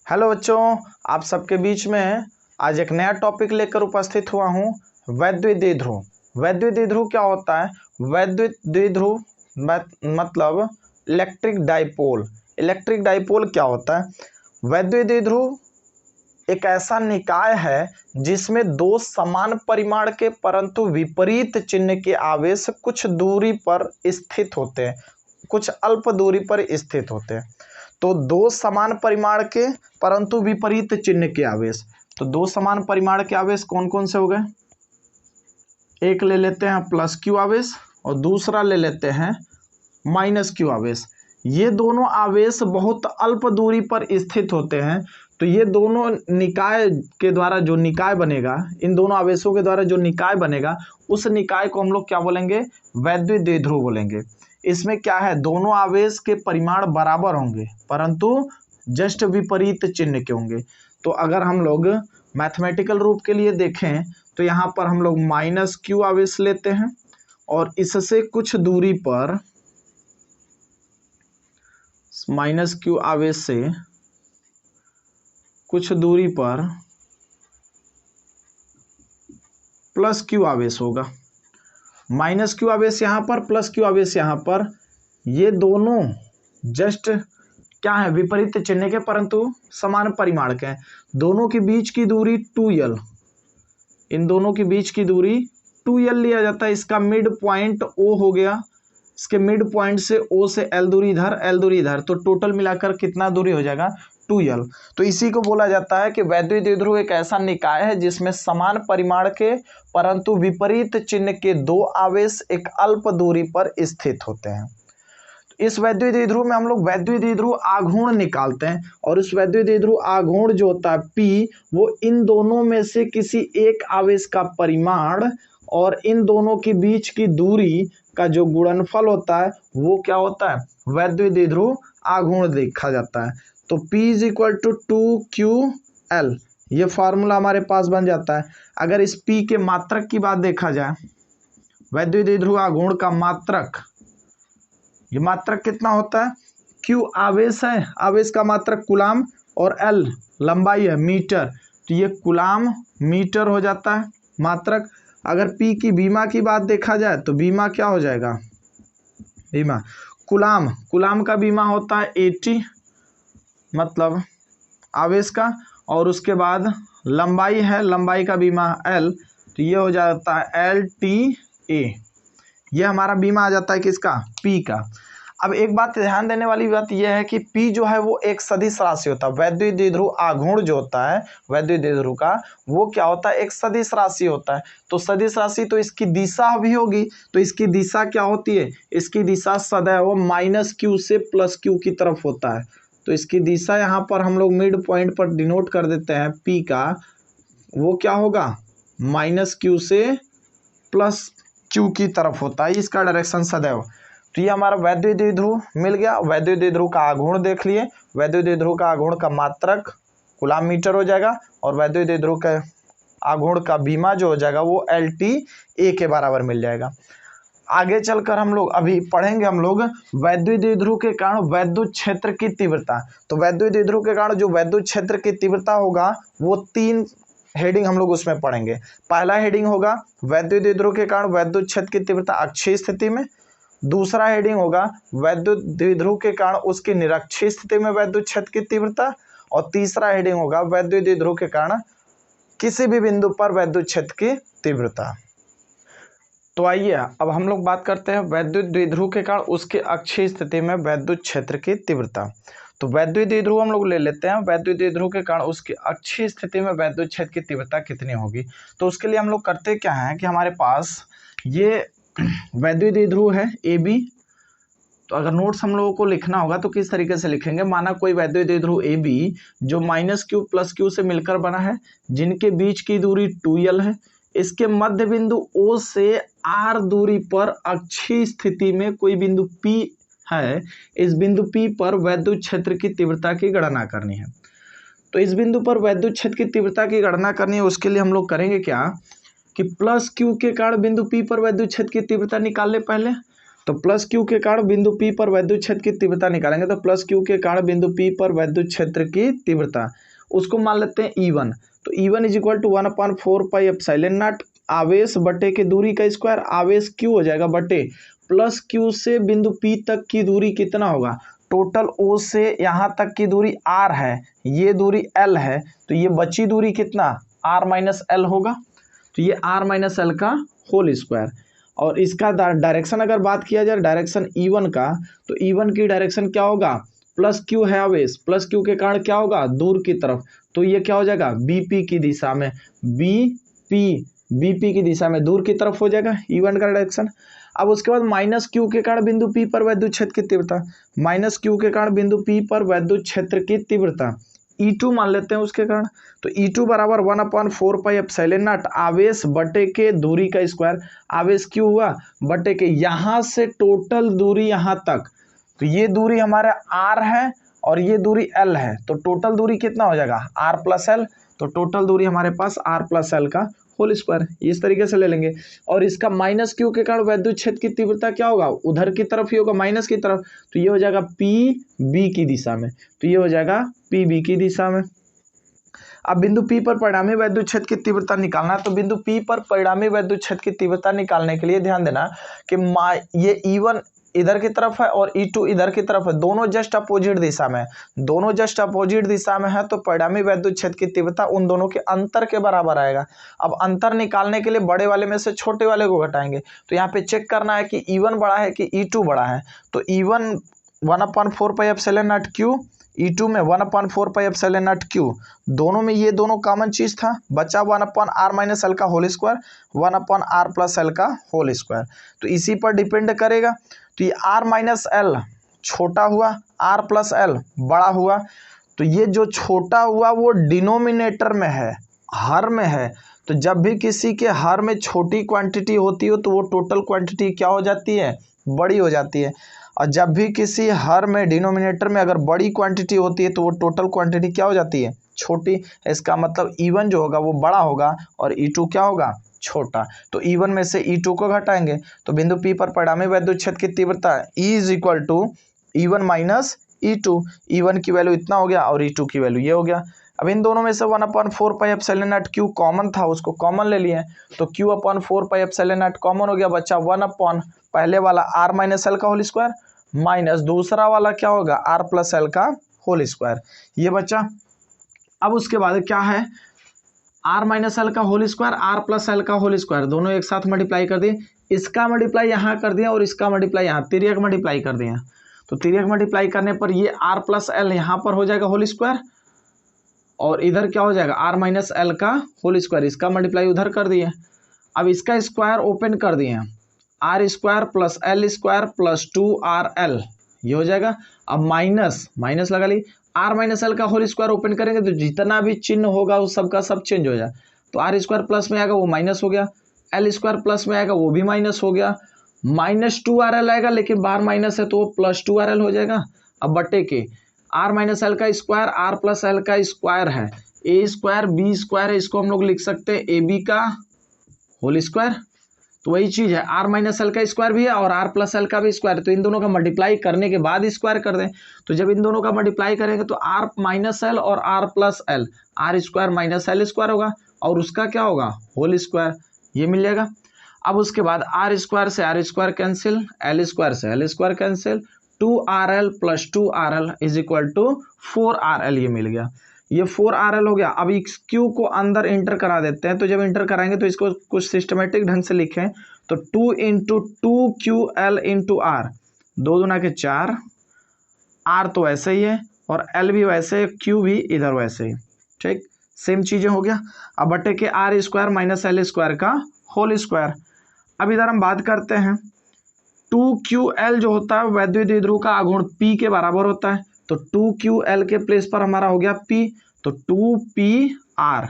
Hello बच्चों, आप सबके बीच में आज एक नया टॉपिक लेकर उपस्थित हुआ हूँ। वैद्युत द्विध्रुव। वैद्युत द्विध्रुव क्या होता है? वैद्युत द्विध्रुव मतलब इलेक्ट्रिक डाइपोल। इलेक्ट्रिक डाइपोल क्या होता है? वैद्युत द्विध्रुव एक ऐसा निकाय है जिसमें दो समान परिमाण के परंतु विपरीत चिन्ह के आवेश कुछ दूरी पर स्थित होते हैं, कुछ अल्प दूरी पर स्थित होते हैं। तो दो समान परिमाण के परंतु विपरीत चिन्ह के आवेश, तो दो समान परिमाण के आवेश कौन कौन से हो गए? एक ले लेते हैं प्लस क्यू आवेश और दूसरा ले लेते हैं माइनस क्यू आवेश। ये दोनों आवेश बहुत अल्प दूरी पर स्थित होते हैं। तो ये दोनों निकाय के द्वारा जो निकाय बनेगा, इन दोनों आवेशों के द्वारा जो निकाय बनेगा, उस निकाय को हम लोग क्या बोलेंगे? वैद्युत द्विध्रुव बोलेंगे। इसमें क्या है, दोनों आवेश के परिमाण बराबर होंगे परंतु जस्ट विपरीत चिन्ह के होंगे। तो अगर हम लोग मैथमेटिकल रूप के लिए देखें तो यहाँ पर हम लोग माइनस क्यू आवेश लेते हैं और इससे कुछ दूरी पर माइनस क्यू आवेश से कुछ दूरी पर प्लस क्यू आवेश होगा। माइनस क्यू आवेश यहाँ पर, प्लस क्यू आवेश यहाँ पर, ये दोनों जस्ट क्या है? विपरीत चिन्ह के परंतु समान परिमाण के हैं। दोनों के बीच की दूरी 2l, इन दोनों के बीच की दूरी 2l लिया जाता है। इसका मिड पॉइंट O हो गया, इसके मिड पॉइंट से O से L दूरी इधर, L दूरी इधर, तो टोटल मिलाकर कितना दूरी हो जाएगा? 2l। तो इसी को बोला जाता है कि वैद्युत द्विध्रुव एक ऐसा निकाय है जिसमें समान परिमाण के परंतु विपरीत चिन्ह के दो आवेश एक अल्प दूरी पर स्थित होते हैं। इस वैद्युत द्विध्रुव में हम लोग वैद्युत द्विध्रुव आघूर्ण निकालते हैं और उस वैद्युत द्विध्रुव आघूर्ण जो होता है P, वो इन दोनों में से किसी एक आवेश का परिमाण और इन दोनों के बीच की दूरी का जो गुणनफल होता है वो क्या होता है? वैद्युत द्विध्रुव आघूर्ण देखा जाता है। तो P is equal to 2QL, ये फार्मूला हमारे पास बन जाता है। अगर इस P के मात्रक की बात देखा जाए, वैद्युत द्विध्रुव आघूर्ण का मात्रक, ये मात्रक कितना होता है? Q आवेश है, आवेश का मात्रक कूलाम, और L लंबाई है मीटर, तो ये कूलाम मीटर हो जाता है मात्रक। अगर P की बीमा की बात देखा जाए तो बीमा क्या हो जाएगा? बीमा कूलाम, कूलाम का बीमा होता है 80, मतलब आवेश का, और उसके बाद लंबाई है, लंबाई का बीमा L, तो ये हो जाता है LTA। ये हमारा बीमा आ जाता है किसका? P का। अब एक बात ध्यान देने वाली बात यह है कि P जो है वो एक सदिश राशि होता है। वैद्युत द्विध्रुव आघूर्ण जो होता है वैद्युत द्विध्रुव का, वो क्या होता है? एक सदिश राशि होता है। तो सदिश राशि, तो इसकी दिशा भी होगी, तो इसकी दिशा क्या होती है? इसकी दिशा सदैव माइनस क्यू से प्लस क्यू की तरफ होता है। तो इसकी दिशा यहाँ पर हम लोग मिड पॉइंट पर डिनोट कर देते हैं P का, वो क्या होगा? माइनस क्यू से प्लस क्यू की तरफ होता है, इसका डायरेक्शन सदैव। तो ये हमारा वैद्युत द्विध्रुव मिल गया। वैद्युत द्विध्रुव का आघूर्ण देख लिए। वैद्युत द्विध्रुव का आघूर्ण का मात्रक कूलाम मीटर हो जाएगा और वैद्युत द्विध्रुव के आघूर्ण का बीमा जो हो जाएगा वो LTA के बराबर मिल जाएगा। आगे चलकर हम लोग अभी पढ़ेंगे हम लोग वैद्युत द्विध्रुव के कारण वैद्युत क्षेत्र की तीव्रता। तो वैद्युत द्विध्रुव के कारण जो वैद्युत क्षेत्र की तीव्रता होगा वो 3 हेडिंग हम लोग उसमें पढ़ेंगे। पहला हेडिंग होगा वैद्युत द्विध्रुव के कारण वैद्युत क्षेत्र की तीव्रता अक्षीय स्थिति में। दूसरा हेडिंग होगा वैद्युत द्विध्रुव के कारण उसकी निरक्षीय स्थिति में वैद्युत क्षेत्र की तीव्रता। और तीसरा हेडिंग होगा वैद्युत द्विध्रुव के कारण किसी भी बिंदु पर वैद्युत क्षेत्र की तीव्रता। तो आइए अब हम लोग बात करते हैं वैद्युत द्विध्रुव के कारण उसकी अक्षीय स्थिति में वैद्युत क्षेत्र की तीव्रता। तो वैद्युत द्विध्रुव हम लोग ले लेते हैं। वैद्युत द्विध्रुव के कारण उसकी अक्षीय स्थिति में वैद्युत क्षेत्र की तीव्रता कितनी होगी? तो उसके लिए हम लोग करते क्या है कि हमारे पास ये वैद्युत द्विध्रुव है AB। तो अगर नोट्स हम लोगों को लिखना होगा तो किस तरीके से लिखेंगे? माना कोई वैद्युत द्विध्रुव AB जो माइनस क्यू प्लस क्यू से मिलकर बना है, जिनके बीच की दूरी 2l है। इसके मध्य बिंदु O से R दूरी पर अक्षीय स्थिति में कोई बिंदु P है। इस बिंदु P पर वैद्युत क्षेत्र की तीव्रता की गणना करनी है। तो इस बिंदु पर वैद्युत क्षेत्र की तीव्रता की गणना करनी है। उसके लिए हम लोग करेंगे क्या कि प्लस क्यू के कारण बिंदु P पर वैद्युत क्षेत्र की तीव्रता निकाल ले पहले। तो प्लस क्यू के कारण बिंदु P पर वैद्युत क्षेत्र की तीव्रता निकालेंगे। तो प्लस क्यू के कारण बिंदु P पर वैद्युत क्षेत्र की तीव्रता उसको मान लेते हैं E1। तो E1 is equal to 1/4 pi epsilon naught आवेश बटे के दूरी का स्क्वायर, आवेश क्यू हो जाएगा बटे प्लस क्यू से बिंदु P तक की दूरी कितना होगा, टोटल O से यहाँ तक की दूरी R है, ये दूरी L है, तो ये बची दूरी कितना R माइनस L होगा। तो ये R माइनस L का होल स्क्वायर। और इसका डायरेक्शन अगर बात किया जाए डायरेक्शन E1 का, तो E1 की डायरेक्शन क्या होगा, प्लस क्यू है आवेश, प्लस क्यू के कारण क्या होगा दूर की तरफ, तो ये क्या हो जाएगा BP की दिशा में, BP की दिशा में दूर की तरफ हो जाएगा E1 का डायरेक्शन। अब उसके बाद माइनस क्यू के कारण बिंदु P पर वैद्युत क्षेत्र की तीव्रता, माइनस क्यू के कारण बिंदु P पर वैद्युत क्षेत्र की तीव्रता E2 मान लेते हैं उसके कारण। तो E2 बराबर 1/4 पाई एप्सिलॉन नॉट आवेश बटे के दूरी का स्क्वायर, आवेश क्यू हुआ बटे के यहाँ से टोटल दूरी यहाँ तक, तो ये दूरी हमारा R है और ये दूरी L है, तो टोटल दूरी कितना हो जाएगा R प्लस L। तो टोटल दूरी हमारे पास R प्लस L का होल स्क्वायर, इस तरीके से ले लेंगे। और इसका माइनस क्यू के कारण वैद्युत क्षेत्र की तीव्रता क्या होगा, उधर की तरफ ही होगा माइनस की तरफ, तो ये हो जाएगा PB की दिशा में, तो ये हो जाएगा PB की दिशा में। अब बिंदु P पर परिणामी वैद्युत क्षेत्र की तीव्रता निकालना है। तो बिंदु P पर परिणामी वैद्युत क्षेत्र की तीव्रता निकालने के लिए ध्यान देना कि ये E1 इधर की तरफ है और E2 इधर की तरफ है, दोनों जस्ट अपोजिट दिशा में, दोनों जस्ट अपोजिट दिशा में है, तो परिणामी वैद्युत क्षेत्र की तीव्रता उन दोनों के अंतर के बराबर आएगा। अब अंतर निकालने के लिए बड़े वाले में से छोटे वाले को घटाएंगे, तो यहाँ पे चेक करना है कि E1 बड़ा है कि E2 बड़ा है। तो E1 1/4 pi epsilon not Q, E2 में 1/4 पाई एप्सिलॉन नॉट क्यू, दोनों में ये दोनों कॉमन चीज था, बचा 1/r माइनस एल का whole square, 1/r plus L का होल स्क्वायर, तो इसी पर डिपेंड करेगा। तो ये r माइनस एल छोटा हुआ, r प्लस एल बड़ा हुआ, तो ये जो छोटा हुआ वो डिनोमिनेटर में है, हर में है, तो जब भी किसी के हर में छोटी क्वांटिटी होती हो तो वो टोटल क्वांटिटी क्या हो जाती है, बड़ी हो जाती है। और जब भी किसी हर में डिनोमिनेटर में अगर बड़ी क्वांटिटी होती है तो वो टोटल क्वांटिटी क्या हो जाती है, छोटी। इसका मतलब E1 जो होगा वो बड़ा होगा और E2 क्या होगा, छोटा। तो E1 में से E2 को घटाएंगे, तो बिंदु P पर परिणामी वैद्युत क्षेत्र की तीव्रता E is equal to E1 minus E2, E1 की वैल्यू इतना हो गया और E2 की वैल्यू ये हो गया। अब इन दोनों में से 1/4 pi epsilon not Q common था, उसको कॉमन ले लिए, तो Q/4 pi epsilon not common हो गया, बच्चा 1 पहले वाला R माइनस एल का होल स्क्वायर माइनस दूसरा वाला क्या होगा R प्लस एल का होल स्क्वायर, ये बच्चा। अब उसके बाद क्या है, R माइनस एल का whole square, R plus L का होल स्क्वायर, दोनों एक साथ मल्टीप्लाई कर दिए, इसका मल्टीप्लाई यहाँ कर दिया और इसका मल्टीप्लाई यहाँ, तिर्यक मल्टीप्लाई कर दिया। तो तिर्यक मल्टीप्लाई करने पर ये R प्लस एल यहाँ पर हो जाएगा होल स्क्वायर और इधर क्या हो जाएगा R माइनस एल का होल स्क्वायर, इसका मल्टीप्लाई उधर कर दिए। अब इसका स्क्वायर ओपन कर दिए, R square plus L square plus 2RL, ये हो जाएगा। अब माइनस माइनस लगा ली, R माइनस एल का होल स्क्वायर ओपन करेंगे तो जितना भी चिन्ह होगा वो सबका सब चेंज हो जाए, तो R स्क्वायर प्लस में आएगा वो माइनस हो गया, L स्क्वायर प्लस में आएगा वो भी माइनस हो गया, माइनस 2RL आएगा लेकिन बाहर माइनस है तो वो प्लस 2RL हो जाएगा। अब बटे के R माइनस एल का स्क्वायर R प्लस एल का स्क्वायर है, A स्क्वायर B स्क्वायर है, इसको हम लोग लिख सकते हैं AB का होल स्क्वायर, तो वही चीज है, R माइनस एल का स्क्वायर भी है और R प्लस एल का भी स्क्वायर, तो इन दोनों का मल्टीप्लाई करने के बाद स्क्वायर कर दें। तो जब इन दोनों का मल्टीप्लाई करेंगे तो R माइनस एल और R plus L, R square minus L square होगा और उसका क्या होगा होल स्क्वायर, ये मिल जाएगा। अब उसके बाद R स्क्वायर से R square cancel, L square से L square cancel, 2RL plus 2RL is equal to 4RL, ये मिल गया, ये 4RL हो गया। अब इस Q को अंदर इंटर करा देते हैं, तो जब इंटर कराएंगे तो इसको कुछ सिस्टमेटिक ढंग से लिखें, तो 2 इंटू 2QL इंटू R, 2 दूना के 4, R तो वैसे ही है और L भी वैसे, Q भी इधर वैसे ही, ठीक सेम चीजें हो गया। अब बटे के R square minus L square का होल स्क्वायर। अब इधर हम बात करते हैं 2QL जो होता है वैद्युत द्विध्रुव का आघूर्ण P के बराबर होता है, तो 2QL के प्लेस पर हमारा हो गया P, तो 2PR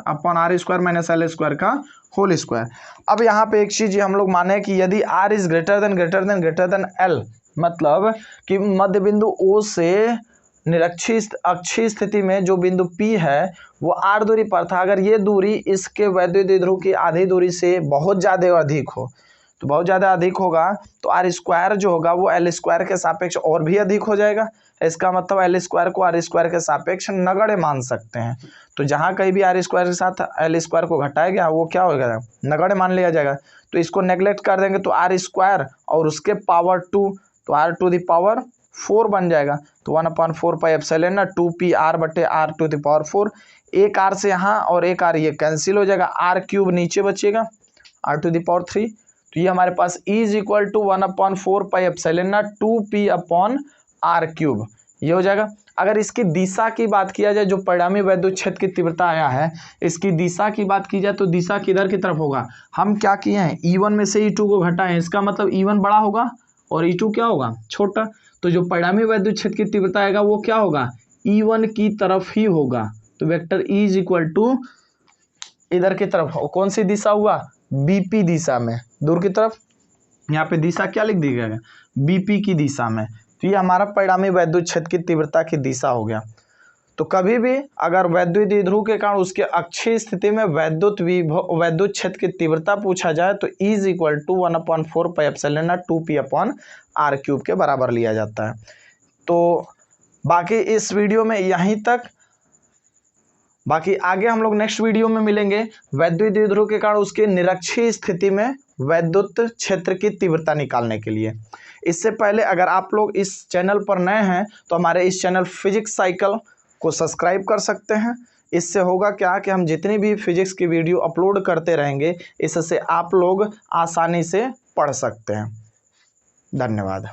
upon R square minus L square का होल स्क्वायर। अब यहाँ पे एक चीज हम लोग माने कि यदि R is greater than L, मतलब कि मध्य बिंदु O से निरक्षीय अक्षीय स्थिति में जो बिंदु P है वो R दूरी पर था, अगर ये दूरी इसके वैद्युत द्विध्रुव की आधी दूरी से बहुत ज्यादा अधिक हो तो बहुत ज़्यादा अधिक होगा तो आर स्क्वायर जो होगा वो एल स्क्वायर के सापेक्ष और भी अधिक हो जाएगा। इसका मतलब एल स्क्वायर को आर स्क्वायर के सापेक्ष नगण्य मान सकते हैं। तो जहाँ कहीं भी आर स्क्वायर के साथ एल स्क्वायर को घटाया गया वो क्या होगा, नगण्य मान लिया जाएगा। तो इसको नेग्लेक्ट कर देंगे तो आर स्क्वायर और उसके पावर 2, तो आर टू द पावर 4 बन जाएगा। तो 1/4 पाई एप्सिलॉन ना 2p r बटे r टू द पावर 4। एक r से यहाँ और एक r ये कैंसिल हो जाएगा, आर क्यूब नीचे बचेगा r टू द पावर 3। तो ये हमारे पास E is equal to 1/4 pi epsilon ना 2p अपॉन r क्यूब, ये हो जाएगा। अगर इसकी दिशा की बात किया जाए, जो परिणामी वैद्युत क्षेत्र की तीव्रता आया है, इसकी दिशा की बात की जाए तो दिशा किधर की तरफ होगा। हम क्या किए हैं, E1 में से E2 को घटाएं, इसका मतलब E1 बड़ा होगा और E2 क्या होगा, छोटा। तो जो परिणामी वैद्युत क्षेत्र की तीव्रता आएगा वो क्या होगा, E1 की तरफ ही होगा। तो vector E is equal to इधर की तरफ, कौन सी दिशा हुआ, BP दिशा में, दूर की तरफ। यहाँ पे दिशा क्या लिख दी गया, BP की दिशा में। तो ये हमारा परिणामी वैद्युत क्षेत्र की तीव्रता की दिशा हो गया। तो कभी भी अगर वैद्युत द्विध्रुव के कारण उसके अक्षीय स्थिति में वैद्युत क्षेत्र की तीव्रता पूछा जाए तो E is equal to 1/4 pi epsilon naught 2p upon r cube के बराबर लिया जाता है। तो बाकी इस वीडियो में यहीं तक, बाकी आगे हम लोग नेक्स्ट वीडियो में मिलेंगे वैद्युत द्विध्रुव के कारण उसके निरक्षीय स्थिति में वैद्युत क्षेत्र की तीव्रता निकालने के लिए। इससे पहले अगर आप लोग इस चैनल पर नए हैं तो हमारे इस चैनल फिजिक्स साइकिल को सब्सक्राइब कर सकते हैं। इससे होगा क्या कि हम जितनी भी फिजिक्स की वीडियो अपलोड करते रहेंगे इससे आप लोग आसानी से पढ़ सकते हैं। धन्यवाद।